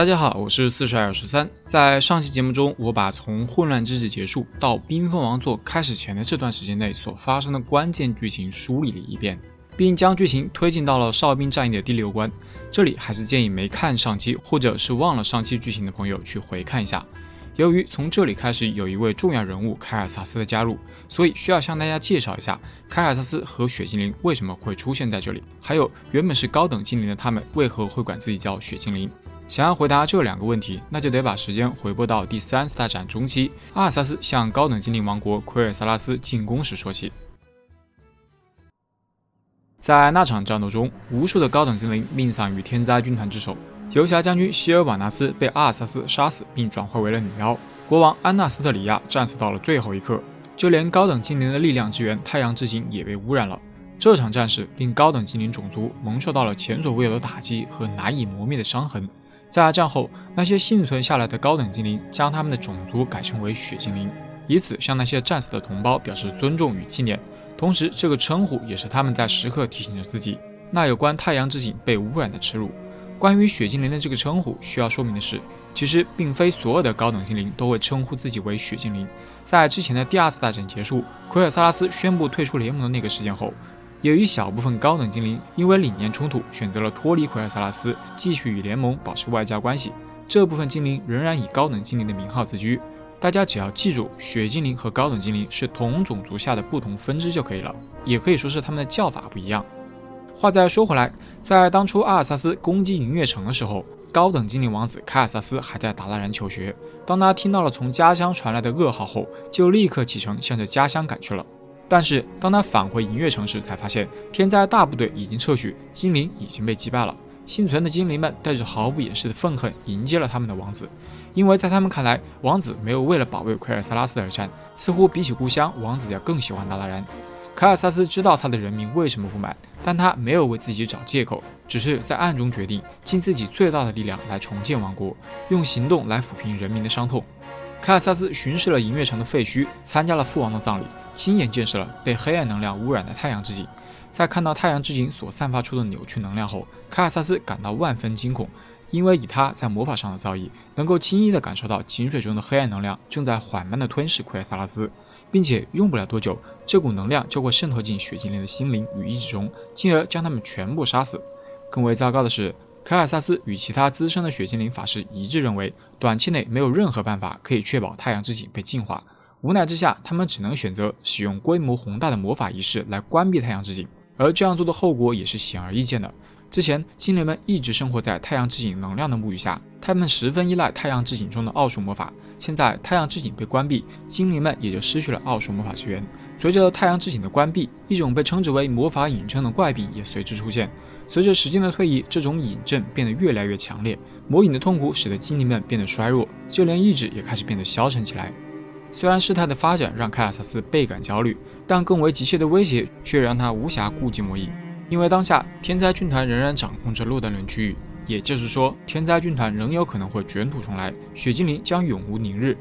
大家好，我是4223。在上期节目中，我把从混乱之治结束到冰封王座开始前的这段时间内所发生的关键剧情梳理了一遍，并将剧情推进到了哨兵战役的第6关。这里还是建议没看上期或者是忘了上期剧情的朋友去回看一下。由于从这里开始有一位重要人物凯尔萨斯的加入，所以需要向大家介绍一下凯尔萨斯和血精灵为什么会出现在这里，还有原本是高等精灵的他们为何会管自己叫血精灵。想要回答这2个问题，那就得把时间回拨到第3次大战中期，阿尔萨斯向高等精灵王国奎尔萨拉斯进攻时说起。在那场战斗中，无数的高等精灵命丧于天灾军团之手，游侠将军希尔瓦纳斯被阿尔萨斯杀死并转化为了女妖，国王安纳斯特里亚战死到了最后一刻，就连高等精灵的力量之源太阳之井也被污染了。这场战事令高等精灵种族蒙受到了前所未有的打击和难以磨灭的伤痕。在战后，那些幸存下来的高等精灵将他们的种族改称为血精灵，以此向那些战死的同胞表示尊重与纪念。同时，这个称呼也是他们在时刻提醒着自己那有关太阳之井被污染的耻辱。关于血精灵的这个称呼，需要说明的是，其实并非所有的高等精灵都会称呼自己为血精灵。在之前的第2次大战结束，奎尔萨拉斯宣布退出联盟的那个事件后，有一小部分高等精灵因为理念冲突选择了脱离奎尔萨拉斯，继续与联盟保持外交关系。这部分精灵仍然以高等精灵的名号自居。大家只要记住，血精灵和高等精灵是同种族下的不同分支就可以了，也可以说是他们的叫法不一样。话再说回来，在当初阿尔萨斯攻击银月城的时候，高等精灵王子凯尔萨斯还在达拉然求学。当他听到了从家乡传来的噩耗后，就立刻启程向着家乡赶去了。但是当他返回银月城时，才发现天灾大部队已经撤去，精灵已经被击败了。幸存的精灵们带着毫不掩饰的愤恨迎接了他们的王子，因为在他们看来，王子没有为了保卫奎尔萨拉斯而战，似乎比起故乡，王子要更喜欢达拉然。凯尔萨斯知道他的人民为什么不满，但他没有为自己找借口，只是在暗中决定尽自己最大的力量来重建王国，用行动来抚平人民的伤痛。凯尔萨斯巡视了银月城的废墟，参加了父王的葬礼，亲眼见识了被黑暗能量污染的太阳之井。在看到太阳之井所散发出的扭曲能量后，凯尔萨斯感到万分惊恐，因为以他在魔法上的造诣，能够轻易地感受到井水中的黑暗能量正在缓慢地吞噬奎尔萨拉斯，并且用不了多久，这股能量就会渗透进血精灵的心灵与意志中，进而将他们全部杀死。更为糟糕的是，凯尔萨斯与其他资深的血精灵法师一致认为，短期内没有任何办法可以确保太阳之井被净化。无奈之下，他们只能选择使用规模宏大的魔法仪式来关闭太阳之井，而这样做的后果也是显而易见的。之前精灵们一直生活在太阳之井能量的沐浴下，他们十分依赖太阳之井中的奥数魔法。现在太阳之井被关闭，精灵们也就失去了奥数魔法之源。随着太阳之井的关闭，一种被称之为魔法瘾症的怪病也随之出现。随着时间的推移，这种瘾症变得越来越强烈，魔瘾的痛苦使得精灵们变得衰弱，就连意志也开始变得消沉起来。虽然事态的发展让凯尔萨斯倍感焦虑，但更为急切的威胁却让他无暇顾及魔瘾。因为当下天灾军团仍然掌控着洛丹伦区域，也就是说，天灾军团仍有可能会卷土重来，血精灵将永无宁日。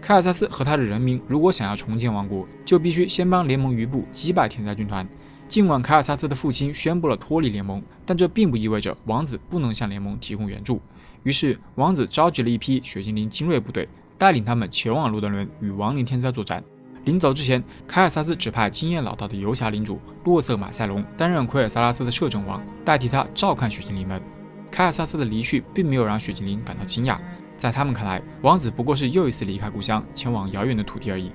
凯尔萨斯和他的人民如果想要重建王国，就必须先帮联盟余部击败天灾军团。尽管凯尔萨斯的父亲宣布了脱离联盟，但这并不意味着王子不能向联盟提供援助。于是王子召集了一批血精灵精锐部队，带领他们前往洛丹伦与亡灵天灾作战。临走之前，凯尔萨斯指派经验老道的游侠领主洛瑟马塞隆担任奎尔萨拉斯的摄政王，代替他照看血精灵们。凯尔萨斯的离去并没有让血精灵感到惊讶，在他们看来，王子不过是又一次离开故乡，前往遥远的土地而已。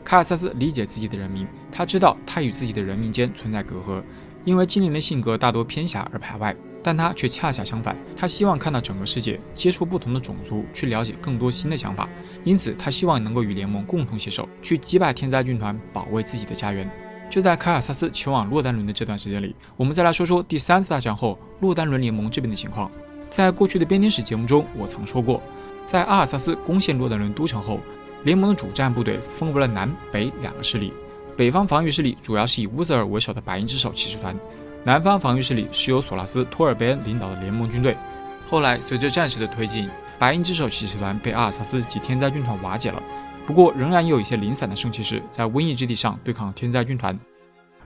凯尔萨斯理解自己的人民，他知道他与自己的人民间存在隔阂，因为精灵的性格大多偏狭而排外，但他却恰恰相反，他希望看到整个世界，接触不同的种族，去了解更多新的想法。因此他希望能够与联盟共同携手，去击败天灾军团，保卫自己的家园。就在凯尔萨斯前往洛丹伦的这段时间里，我们再来说说第3次大战后洛丹伦联盟这边的情况。在过去的编年史节目中，我曾说过，在阿尔萨斯攻陷洛丹伦都城后，联盟的主战部队分为了南北2个势力。北方防御势力主要是以乌泽尔为首的白银之手骑士团，南方防御势力是由索拉斯·托尔贝恩领导的联盟军队。后来随着战事的推进，白银之手骑士团被阿尔萨斯及天灾军团瓦解了，不过仍然有一些零散的圣骑士在瘟疫之地上对抗天灾军团。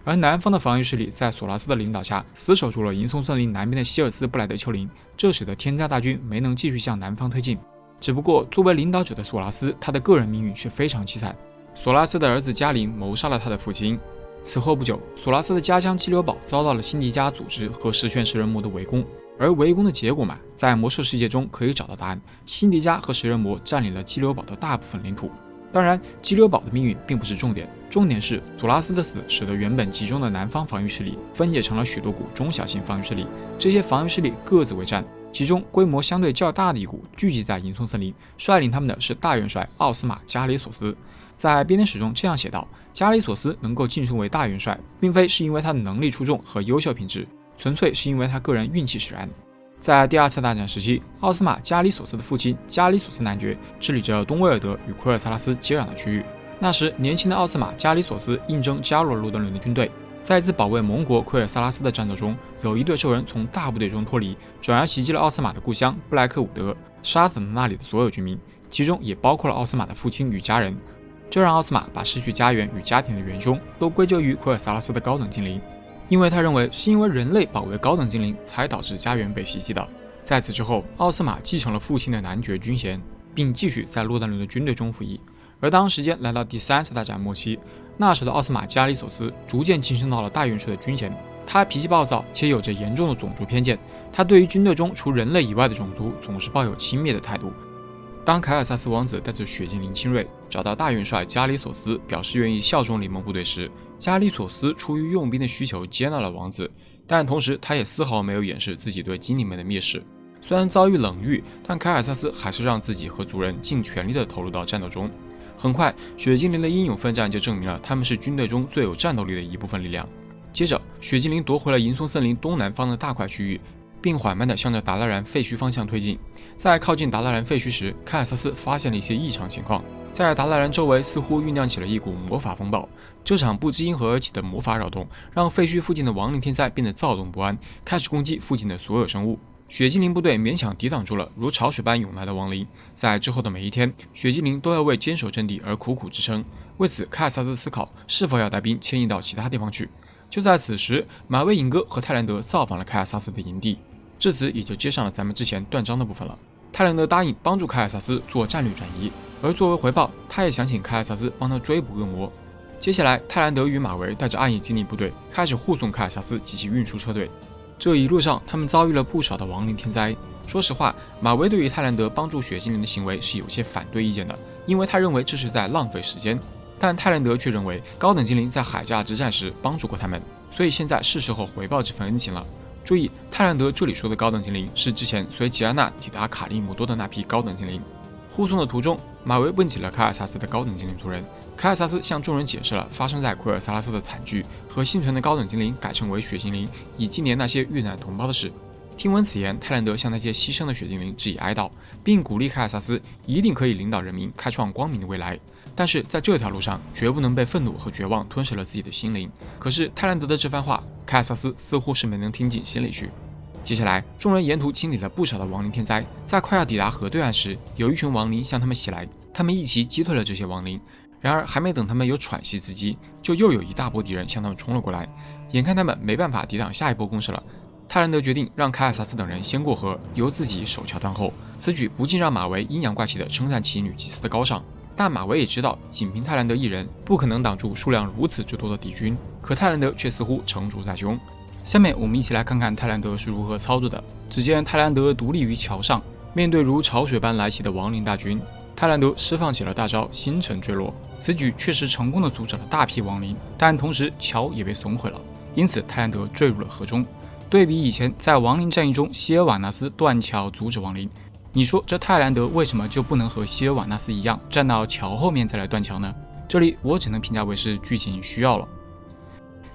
而南方的防御势力在索拉斯的领导下死守住了银松森林南边的希尔斯布莱德丘陵，这使得天灾大军没能继续向南方推进。只不过作为领导者的索拉斯，他的个人命运却非常凄惨。索拉斯的儿子加林谋杀了他的父亲。此后不久，索拉斯的家乡激流堡遭到了辛迪加组织和十全十人魔的围攻。而围攻的结果嘛，在魔兽世界中可以找到答案。辛迪加和食人魔占领了激流堡的大部分领土。当然，激流堡的命运并不是重点，重点是索拉斯的死使得原本集中的南方防御势力分解成了许多股中小型防御势力。这些防御势力各自为战，其中规模相对较大的一股聚集在银松森林，率领他们的是大元帅奥斯马·加里索斯。在编年史中这样写道：加里索斯能够晋升为大元帅，并非是因为他的能力出众和优秀品质，纯粹是因为他个人运气使然。在第二次大战时期，奥斯马·加里索斯的父亲加里索斯男爵治理着东威尔德与奎尔萨拉斯接壤的区域。那时，年轻的奥斯马·加里索斯应征加入了洛德伦的军队。在一次保卫盟国奎尔萨拉斯的战斗中，有一队兽人从大部队中脱离，转而袭击了奥斯马的故乡布莱克伍德，杀死了那里的所有居民，其中也包括了奥斯马的父亲与家人。这让奥斯马把失去家园与家庭的元凶都归咎于奎尔萨拉斯的高等精灵，因为他认为是因为人类保卫高等精灵才导致家园被袭击的。在此之后，奥斯马继承了父亲的男爵军衔，并继续在洛丹伦的军队中服役。而当时间来到第三次大战末期，那时的奥斯马·加里索斯逐渐晋升到了大元帅的军衔。他脾气暴躁且有着严重的种族偏见，他对于军队中除人类以外的种族总是抱有轻蔑的态度。当凯尔萨斯王子带着血精灵钦瑞找到大元帅加里索斯，表示愿意效忠联盟部队时，加里索斯出于用兵的需求接纳了王子，但同时他也丝毫没有掩饰自己对精灵们的蔑视。虽然遭遇冷遇，但凯尔萨斯还是让自己和族人尽全力地投入到战斗中。很快，血精灵的英勇奋战就证明了他们是军队中最有战斗力的一部分力量。接着，血精灵夺回了银松森林东南方的大块区域，并缓慢地向着达拉然废墟方向推进。在靠近达拉然废墟时，凯尔萨斯发现了一些异常情况。在达拉然周围似乎酝酿起了一股魔法风暴，这场不知因何而起的魔法扰动，让废墟附近的亡灵天灾变得躁动不安，开始攻击附近的所有生物。血精灵部队勉强抵挡住了如潮水般涌来的亡灵。在之后的每一天，血精灵都要为坚守阵地而苦苦支撑。为此，凯尔萨斯思考是否要带兵迁移到其他地方去。就在此时，马威影哥和泰兰德造访了凯尔萨斯的营地，至此也就接上了咱们之前断章的部分了。泰兰德答应帮助凯尔萨斯做战略转移，而作为回报，他也想请凯尔萨斯帮他追捕恶魔。接下来，泰兰德与马维带着暗夜精灵部队开始护送凯尔萨斯及其运输车队。这一路上，他们遭遇了不少的亡灵天灾。说实话，马维对于泰兰德帮助血精灵的行为是有些反对意见的，因为他认为这是在浪费时间。但泰兰德却认为高等精灵在海驾之战时帮助过他们，所以现在是时候回报这份恩情了。注意，泰兰德这里说的高等精灵是之前随吉安娜抵达卡利姆多的那批高等精灵。护送的途中，马维问起了凯尔萨斯的高等精灵族人。凯尔萨斯向众人解释了发生在奎尔萨拉斯的惨剧和幸存的高等精灵改称为血精灵，以纪念那些遇难同胞的事。听闻此言，泰兰德向那些牺牲的血精灵致以哀悼，并鼓励凯尔萨斯一定可以领导人民开创光明的未来。但是在这条路上，绝不能被愤怒和绝望吞噬了自己的心灵。可是泰兰德的这番话，凯尔萨斯似乎是没能听进心里去。接下来，众人沿途清理了不少的亡灵天灾，在快要抵达河对岸时，有一群亡灵向他们袭来，他们一齐击退了这些亡灵。然而，还没等他们有喘息之机，就又有一大波敌人向他们冲了过来。眼看他们没办法抵挡下一波攻势了，泰兰德决定让凯尔萨斯等人先过河，由自己手桥断后。此举不禁让马维阴阳怪气地称赞起女祭司的高尚。但马维也知道，仅凭泰兰德一人不可能挡住数量如此之多的敌军，可泰兰德却似乎成竹在胸。下面我们一起来看看泰兰德是如何操作的。只见泰兰德独立于桥上，面对如潮水般来袭的亡灵大军，泰兰德释放起了大招星辰坠落。此举确实成功地阻止了大批亡灵，但同时桥也被损毁了，因此泰兰德坠入了河中。对比以前在亡灵战役中希尔瓦纳斯断桥阻止亡灵，你说这泰兰德为什么就不能和希尔瓦纳斯一样站到桥后面再来断桥呢？这里我只能评价为是剧情需要了。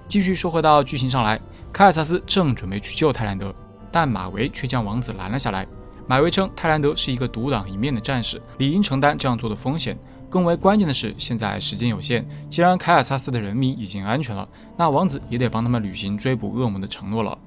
继续说回到剧情上来，凯尔萨斯正准备去救泰兰德，但马维却将王子拦了下来。马维称泰兰德是一个独当一面的战士，理应承担这样做的风险。更为关键的是，现在时间有限，既然凯尔萨斯的人民已经安全了，那王子也得帮他们履行追捕恶魔的承诺了。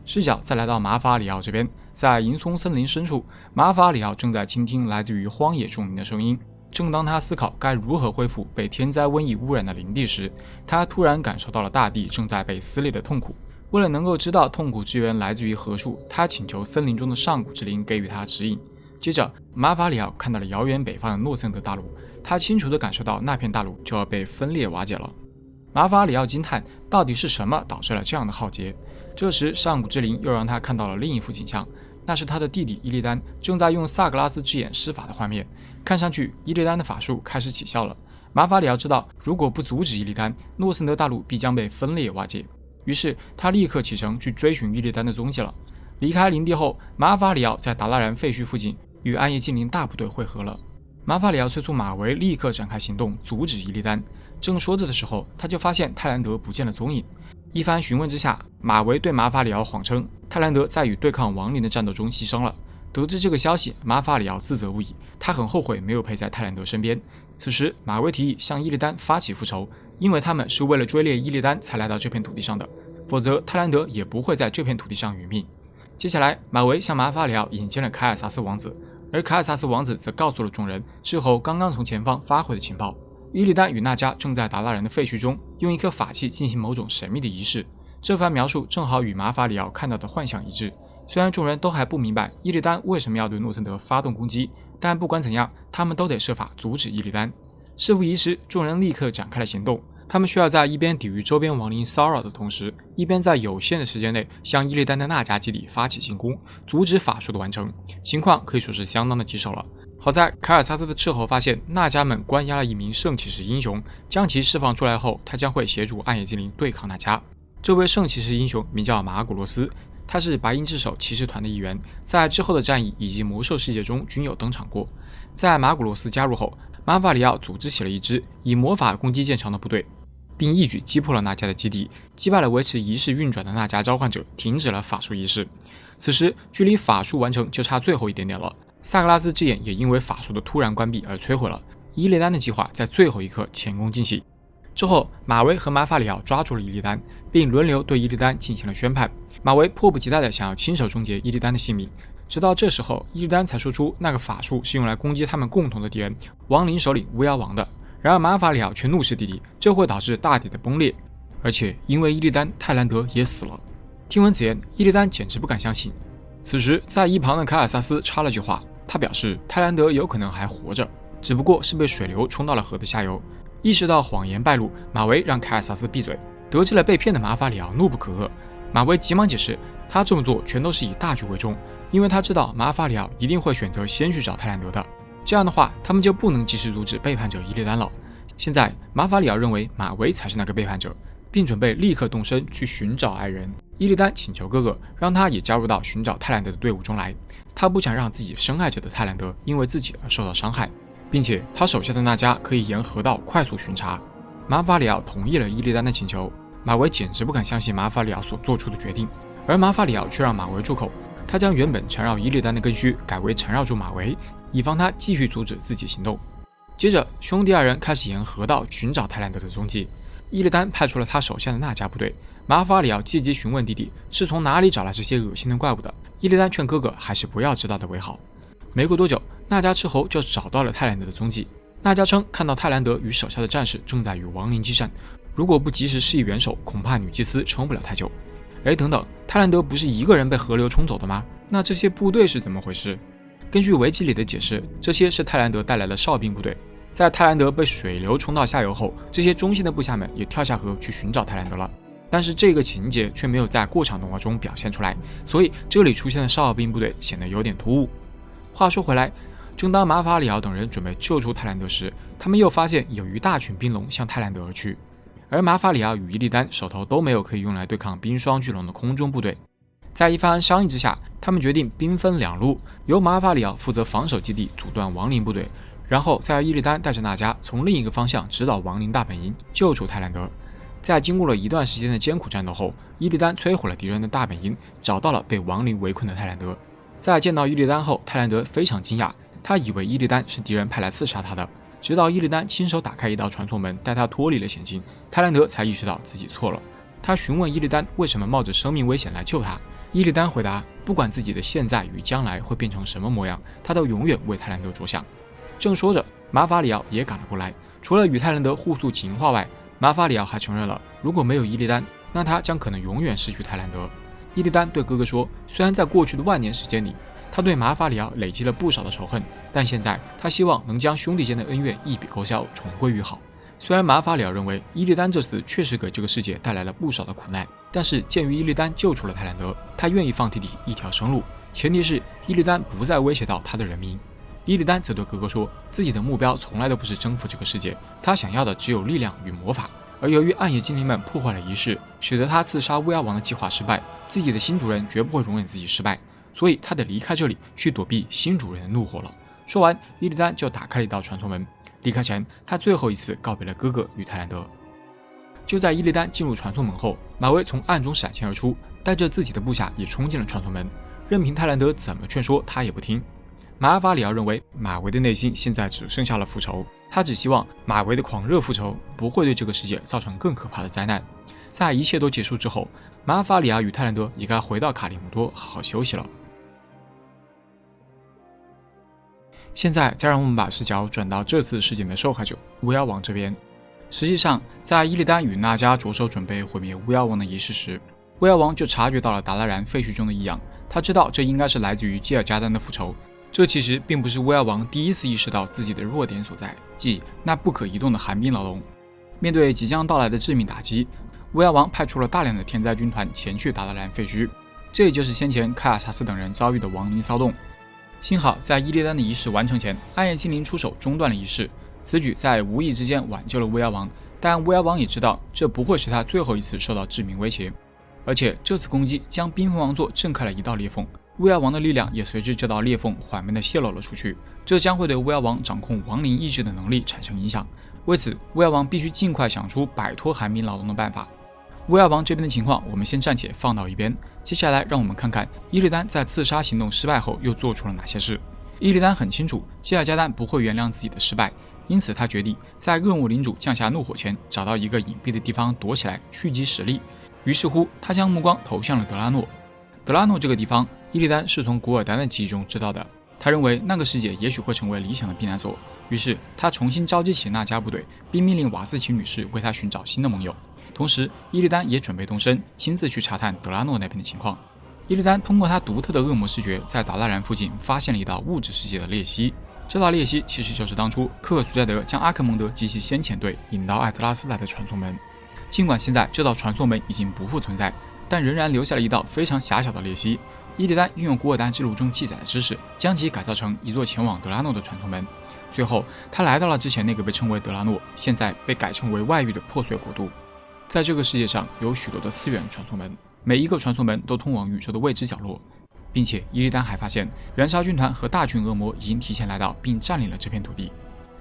视角再来到马法里奥这边，在银松森林深处，马法里奥正在倾听来自于荒野众民的声音。正当他思考该如何恢复被天灾瘟疫污染的领地时，他突然感受到了大地正在被撕裂的痛苦。为了能够知道痛苦之源来自于何处，他请求森林中的上古之灵给予他指引。接着，马法里奥看到了遥远北方的诺森德大陆，他清楚地感受到那片大陆就要被分裂瓦解了。马法里奥惊叹，到底是什么导致了这样的浩劫？这时，上古之灵又让他看到了另一幅景象，那是他的弟弟伊利丹正在用萨格拉斯之眼施法的画面。看上去，伊利丹的法术开始起效了。马法里奥知道，如果不阻止伊利丹，诺森德大陆必将被分裂瓦解。于是，他立刻启程去追寻伊利丹的踪迹了。离开林地后，马法里奥在达拉然废墟附近与暗夜精灵大部队会合了。马法里奥催促马维立刻展开行动，阻止伊利丹。正说着的时候，他就发现泰兰德不见了踪影。一番询问之下，马维对马法里奥谎称泰兰德在与对抗亡灵的战斗中牺牲了。得知这个消息，马法里奥自责不已，他很后悔没有陪在泰兰德身边。此时，马维提议向伊利丹发起复仇，因为他们是为了追猎伊利丹才来到这片土地上的，否则泰兰德也不会在这片土地上殒命。接下来，马维向马法里奥引荐了凯尔萨斯王子，而凯尔萨斯王子则告诉了众人斥候刚刚从前方发回的情报：伊利丹与娜迦正在达拉人的废墟中用一颗法器进行某种神秘的仪式。这番描述正好与马法里奥看到的幻象一致。虽然众人都还不明白伊利丹为什么要对诺森德发动攻击，但不管怎样，他们都得设法阻止伊利丹。事不宜迟，众人立刻展开了行动。他们需要在一边抵御周边亡灵骚扰的同时，一边在有限的时间内向伊利丹的纳迦基地发起进攻，阻止法术的完成。情况可以说是相当的棘手了。好在凯尔萨斯的斥候发现纳迦们关押了一名圣骑士英雄，将其释放出来后，他将会协助暗夜精灵对抗纳迦。这位圣骑士英雄名叫马古罗斯，他是白银之手骑士团的一员，在之后的战役以及魔兽世界中均有登场过。在马古罗斯加入后，马法里奥组织起了一支以魔法攻击见长的部队，并一举击破了纳迦的基地，击败了维持仪式运转的纳迦召唤者，停止了法术仪式。此时距离法术完成就差最后一点点了，萨格拉斯之眼也因为法术的突然关闭而摧毁了。伊利丹的计划在最后一刻前功尽弃。之后，马维和马法里奥抓住了伊利丹，并轮流对伊利丹进行了宣判。马维迫不及待地想要亲手终结伊利丹的性命。直到这时候，伊利丹才说出那个法术是用来攻击他们共同的敌人亡灵首领巫妖王的。然而马法里奥却怒斥弟弟，这会导致大地的崩裂，而且因为伊利丹，泰兰德也死了。听闻此言，伊利丹简直不敢相信。此时，在一旁的凯尔萨斯插了句话，他表示泰兰德有可能还活着，只不过是被水流冲到了河的下游。意识到谎言败露，马维让凯尔萨斯闭嘴。得知了被骗的马法里奥怒不可遏，马维急忙解释，他这么做全都是以大局为重，因为他知道马法里奥一定会选择先去找泰兰德的，这样的话他们就不能及时阻止背叛者伊利丹了。现在马法里奥认为马维才是那个背叛者，并准备立刻动身去寻找爱人。伊利丹请求哥哥让他也加入到寻找泰兰德的队伍中来，他不想让自己深爱着的泰兰德因为自己而受到伤害，并且他手下的纳迦可以沿河道快速巡查。马法里奥同意了伊利丹的请求，马维简直不敢相信马法里奥所做出的决定，而马法里奥却让马维住口，他将原本缠绕伊利丹的根须改为缠绕住马维，以防他继续阻止自己行动。接着，兄弟二人开始沿河道寻找泰兰德的踪迹。伊利丹派出了他手下的纳迦部队，马法里奥借机询问弟弟是从哪里找来这些恶心的怪物的。伊利丹劝哥哥还是不要知道的为好。没过多久，纳迦斥候就找到了泰兰德的踪迹。纳迦称看到泰兰德与手下的战士正在与亡灵激战，如果不及时施以援手，恐怕女祭司撑不了太久。等等，泰兰德不是一个人被河流冲走的吗？那这些部队是怎么回事？根据维基里的解释，这些是泰兰德带来的哨兵部队。在泰兰德被水流冲到下游后，这些忠心的部下们也跳下河去寻找泰兰德了。但是这个情节却没有在过场动画中表现出来，所以这里出现的哨兵部队显得有点突兀。话说回来，正当马法里奥等人准备救出泰兰德时，他们又发现有一大群冰龙向泰兰德而去，而马法里奥与伊利丹手头都没有可以用来对抗冰霜巨龙的空中部队。在一番商议之下，他们决定兵分两路，由马法里奥负责防守基地，阻断亡灵部队，然后再由伊利丹带着纳迦从另一个方向指导亡灵大本营，救出泰兰德。在经过了一段时间的艰苦战斗后，伊利丹摧毁了敌人的大本营，找到了被亡灵围困的泰兰德。在见到伊利丹后，泰兰德非常惊讶，他以为伊利丹是敌人派来刺杀他的，直到伊利丹亲手打开一道传送门，带他脱离了险境，泰兰德才意识到自己错了。他询问伊利丹为什么冒着生命危险来救他，伊利丹回答，不管自己的现在与将来会变成什么模样，他都永远为泰兰德着想。正说着，马法里奥也赶了过来。除了与泰兰德互诉情话外，马法里奥还承认了，如果没有伊利丹，那他将可能永远失去泰兰德。伊利丹对哥哥说，虽然在过去的万年时间里，他对马法里奥累积了不少的仇恨，但现在他希望能将兄弟间的恩怨一笔勾销，重归于好。虽然马法里奥认为伊利丹这次确实给这个世界带来了不少的苦难，但是鉴于伊利丹救出了泰兰德，他愿意放弟弟一条生路，前提是伊利丹不再威胁到他的人民。伊利丹则对哥哥说，自己的目标从来都不是征服这个世界，他想要的只有力量与魔法。而由于暗夜精灵们破坏了仪式，使得他刺杀巫妖王的计划失败，自己的新主人绝不会容忍自己失败，所以他得离开这里，去躲避新主人的怒火了。说完，伊利丹就打开了一道传送门。离开前，他最后一次告别了哥哥与泰兰德。就在伊利丹进入传送门后，马维从暗中闪现而出，带着自己的部下也冲进了传送门。任凭泰兰德怎么劝说，他也不听。马法里奥认为马维的内心现在只剩下了复仇，他只希望马维的狂热复仇不会对这个世界造成更可怕的灾难。在一切都结束之后，马法里奥与泰兰德也该回到卡利姆多好好休息了。现在再让我们把视角转到这次事件的受害者巫妖王这边。实际上，在伊利丹与娜迦着手准备毁灭巫妖王的仪式时，巫妖王就察觉到了达拉然废墟中的异样，他知道这应该是来自于基尔加丹的复仇。这其实并不是巫妖王第一次意识到自己的弱点所在，即那不可移动的寒冰牢笼。面对即将到来的致命打击，巫妖王派出了大量的天灾军团前去达拉然废墟，这也就是先前凯尔萨斯等人遭遇的亡灵骚动。幸好在伊利丹的仪式完成前，暗夜精灵出手中断了仪式，此举在无意之间挽救了巫妖王，但巫妖王也知道这不会是他最后一次受到致命威胁，而且这次攻击将冰封王座震开了一道裂缝，巫妖王的力量也随着这道裂缝缓慢地泄露了出去，这将会对巫妖王掌控亡灵意志的能力产生影响。为此，巫妖王必须尽快想出摆脱寒冰牢笼的办法。巫妖王这边的情况我们先暂且放到一边，接下来让我们看看伊利丹在刺杀行动失败后又做出了哪些事。伊利丹很清楚基尔加丹不会原谅自己的失败，因此他决定在恶魔领主降下怒火前找到一个隐蔽的地方躲起来蓄积实力。于是乎，他将目光投向了德拉诺。德拉诺这个地方，伊利丹是从古尔丹的记忆中知道的，他认为那个世界也许会成为理想的避难所，于是他重新召集起娜迦部队，并命令瓦斯奇女士为他寻找新的盟友。同时，伊利丹也准备动身，亲自去查探德拉诺那边的情况。伊利丹通过他独特的恶魔视觉，在达拉然附近发现了一道物质世界的裂隙。这道裂隙其实就是当初科尔苏加德将阿克蒙德及其先遣队引到艾泽拉斯来的传送门。尽管现在这道传送门已经不复存在，但仍然留下了一道非常狭小的裂隙。伊利丹运用古尔丹记录中记载的知识，将其改造成一座前往德拉诺的传送门。随后，他来到了之前那个被称为德拉诺，现在被改称为外域的破碎国度。在这个世界上有许多的次元传送门，每一个传送门都通往宇宙的未知角落，并且伊利丹还发现燃烧军团和大群恶魔已经提前来到并占领了这片土地。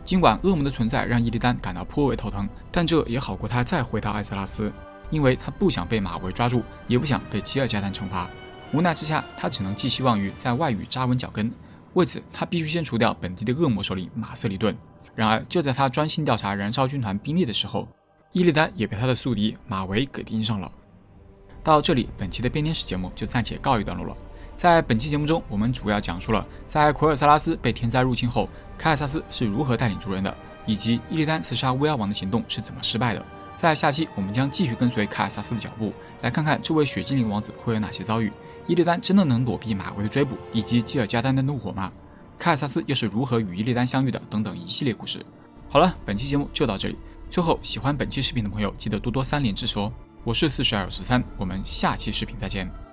尽管恶魔的存在让伊利丹感到颇为头疼，但这也好过他再回到艾泽拉斯，因为他不想被马维抓住，也不想被基尔加丹惩罚。无奈之下，他只能寄希望于在外域扎稳脚跟。为此，他必须先除掉本地的恶魔首领马瑟里顿。然而，就在他专心调查燃烧军团兵力的时候，伊利丹也被他的宿敌马维给盯上了。到这里，本期的编年史节目就暂且告一段落了。在本期节目中，我们主要讲述了在奎尔萨拉斯被天灾入侵后，凯尔萨斯是如何带领族人的，以及伊利丹刺杀巫妖王的行动是怎么失败的。在下期，我们将继续跟随凯尔萨斯的脚步，来看看这位雪精灵王子会有哪些遭遇。伊利丹真的能躲避马维的追捕，以及基尔加丹的怒火吗？凯尔萨斯又是如何与伊利丹相遇的？等等一系列故事。好了，本期节目就到这里。最后，喜欢本期视频的朋友，记得多多3连支持哦。我是4213，我们下期视频再见。